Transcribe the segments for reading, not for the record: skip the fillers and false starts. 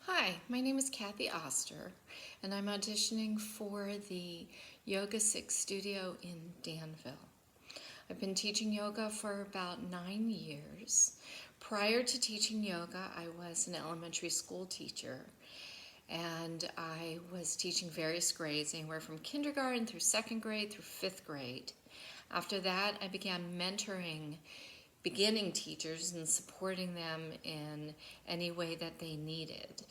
Hi, my name is Kathy Oster, and I'm auditioning for the Yoga 6 studio in Danville. I've been teaching yoga for about 9 years. Prior to teaching yoga, I was an elementary school teacher, and I was teaching various grades, anywhere from kindergarten through second grade through fifth grade. After that, I began mentoring beginning teachers and supporting them in any way that they needed.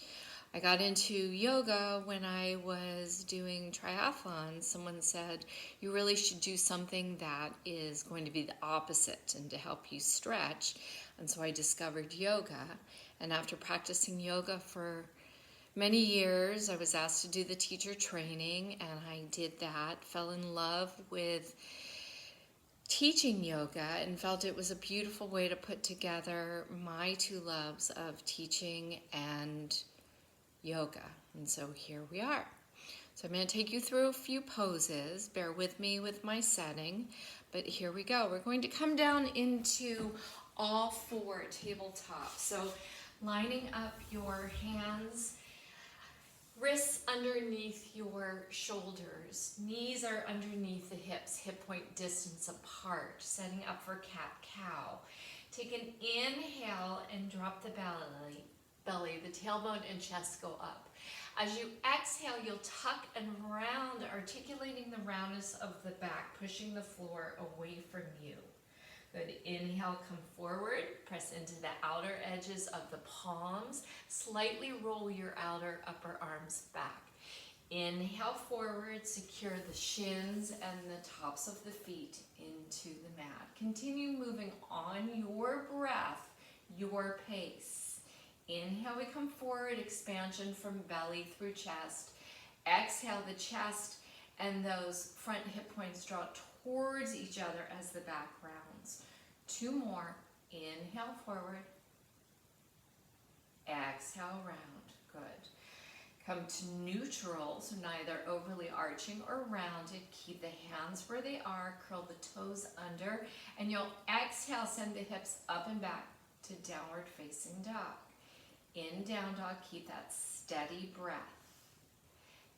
I got into yoga when I was doing triathlons. Someone said, you really should do something that is going to be the opposite and to help you stretch. And so I discovered yoga. And after practicing yoga for many years, I was asked to do the teacher training, and I did that, fell in love with teaching yoga and felt it was a beautiful way to put together my two loves of teaching and yoga. And so here we are. So I'm going to take you through a few poses. Bear with me with my setting, but here we go. We're going to come down into all four tabletop. So lining up your hands, wrists underneath your shoulders, knees are underneath the hips, hip point distance apart, setting up for cat-cow. Take an inhale and drop the belly, the tailbone and chest go up. As you exhale, you'll tuck and round, articulating the roundness of the back, pushing the floor away from you. Good. Inhale, come forward, press into the outer edges of the palms, slightly roll your outer upper arms back. Inhale forward, secure the shins and the tops of the feet into the mat. Continue moving on your breath, your pace. Inhale, we come forward, expansion from belly through chest. Exhale, the chest and those front hip points draw towards each other as the back rounds. Two more. Inhale forward. Exhale round. Good. Come to neutral, so neither overly arching or rounded. Keep the hands where they are. Curl the toes under. And you'll exhale, send the hips up and back to downward facing dog. In down dog, keep that steady breath.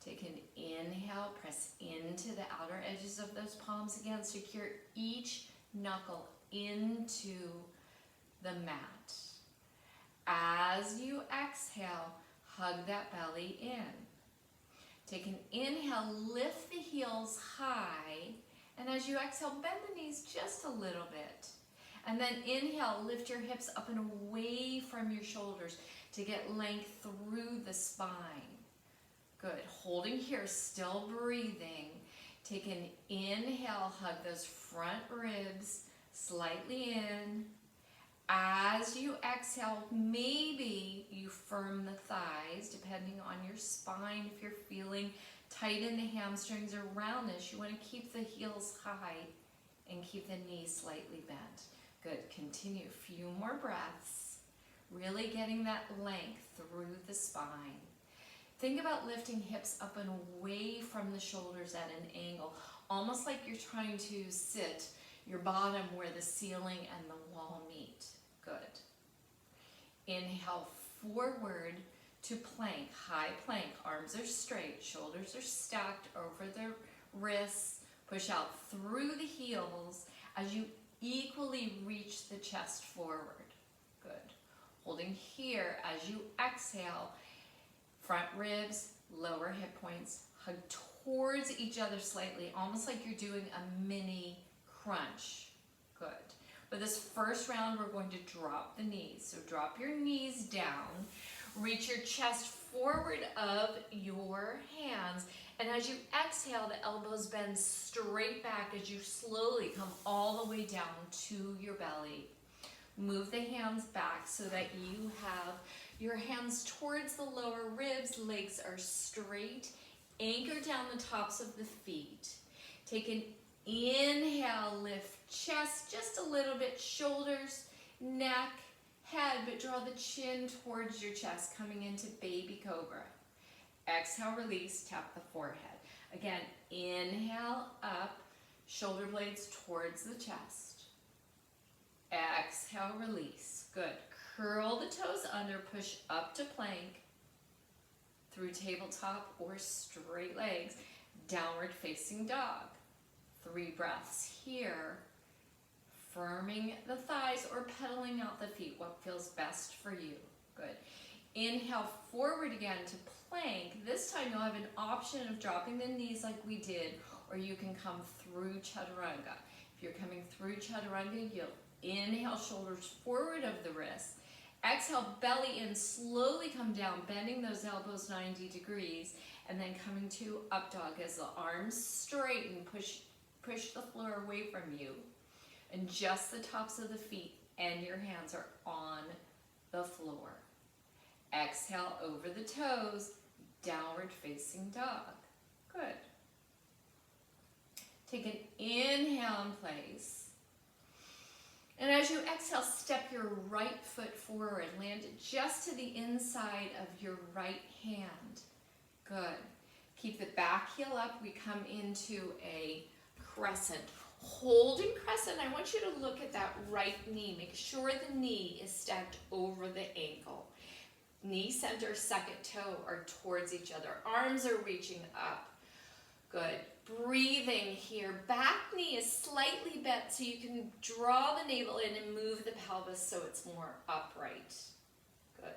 Take an inhale, press into the outer edges of those palms again. Secure each knuckle into the mat. As you exhale, hug that belly in. Take an inhale, lift the heels high, and as you exhale, bend the knees just a little bit. And then inhale, lift your hips up and away from your shoulders to get length through the spine. Good. Holding here, still breathing. Take an inhale, hug those front ribs slightly in. As you exhale, maybe you firm the thighs, depending on your spine. If you're feeling tight in the hamstrings or roundness, you want to keep the heels high and keep the knees slightly bent. Good. Continue. A few more breaths. Really getting that length through the spine. Think about lifting hips up and away from the shoulders at an angle, almost like you're trying to sit your bottom where the ceiling and the wall meet. Good. Inhale forward to plank, high plank. Arms are straight, shoulders are stacked over the wrists. Push out through the heels as you equally reach the chest forward. Good. Holding here as you exhale, front ribs, lower hip points, hug towards each other slightly, almost like you're doing a mini crunch. Good. For this first round, we're going to drop the knees. So drop your knees down, reach your chest forward of your hands, and as you exhale, the elbows bend straight back as you slowly come all the way down to your belly. Move the hands back so that you have your hands towards the lower ribs, legs are straight. Anchor down the tops of the feet. Take an inhale, lift chest just a little bit, shoulders, neck, head, but draw the chin towards your chest, coming into baby cobra. Exhale, release, tap the forehead. Again, inhale up, shoulder blades towards the chest. Exhale, release. Good. Curl the toes under, push up to plank. through tabletop or straight legs, downward facing dog. 3 breaths here, firming the thighs or pedaling out the feet, what feels best for you. Good. Inhale forward again to plank. This time you'll have an option of dropping the knees like we did, or you can come through chaturanga. If you're coming through chaturanga, you'll inhale shoulders forward of the wrists. Exhale, belly in, slowly come down, bending those elbows 90 degrees, and then coming to up dog as the arms straighten, push the floor away from you, and just the tops of the feet and your hands are on the floor. Exhale over the toes, downward facing dog. Good. Take an inhale in place. And as you exhale, step your right foot forward. Land it just to the inside of your right hand. Good. Keep the back heel up. We come into a crescent. Holding crescent, I want you to look at that right knee. Make sure the knee is stacked over the ankle. Knee center, second toe are towards each other. Arms are reaching up. Good. Breathing here. Back knee is slightly bent so you can draw the navel in and move the pelvis so it's more upright. Good.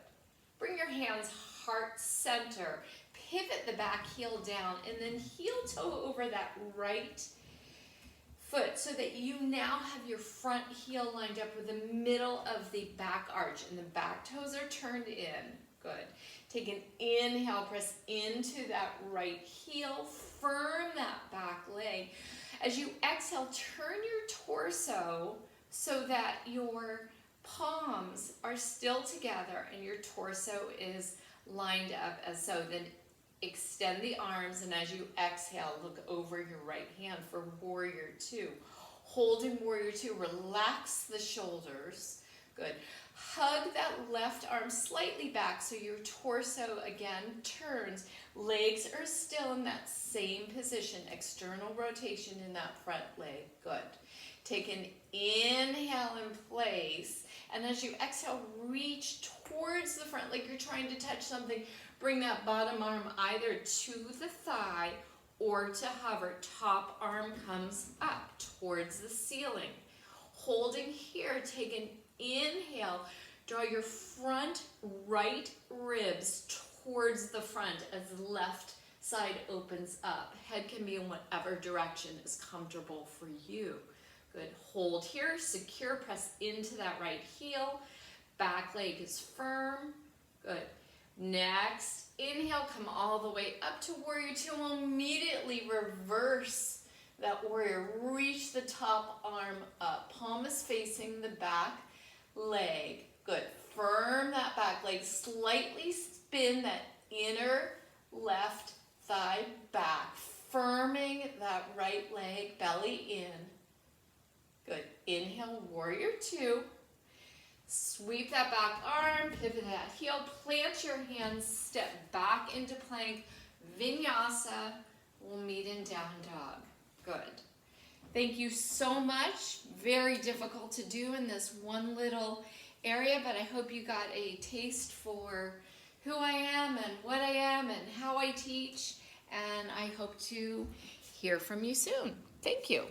Bring your hands heart center. Pivot the back heel down and then heel toe over that right foot so that you now have your front heel lined up with the middle of the back arch and the back toes are turned in. Good. Take an inhale, press into that right heel, firm that back leg. As you exhale, turn your torso so that your palms are still together and your torso is lined up as so. Then extend the arms, and as you exhale, look over your right hand for warrior 2. Holding warrior 2, relax the shoulders. Good. Hug that left arm slightly back so your torso again turns. Legs are still in that same position. External rotation in that front leg. Good. Take an inhale in place. And as you exhale, reach towards the front like you're trying to touch something. Bring that bottom arm either to the thigh or to hover. Top arm comes up towards the ceiling. Holding here, take an inhale. Draw your front right ribs towards the front as the left side opens up. Head can be in whatever direction is comfortable for you. Good. Hold here. Secure. Press into that right heel. Back leg is firm. Good. Next, inhale. Come all the way up to warrior 2. We'll immediately reverse that warrior. Reach the top arm up. Palm is facing the back leg. Good. Firm that back leg. Slightly spin that inner left thigh back. Firming that right leg, belly in. Good. Inhale, warrior 2. Sweep that back arm, pivot that heel, plant your hands, step back into plank, vinyasa. We'll meet in down dog. Good. Thank you so much. Very difficult to do in this one little area, but I hope you got a taste for who I am and what I am and how I teach, and I hope to hear from you soon. Thank you.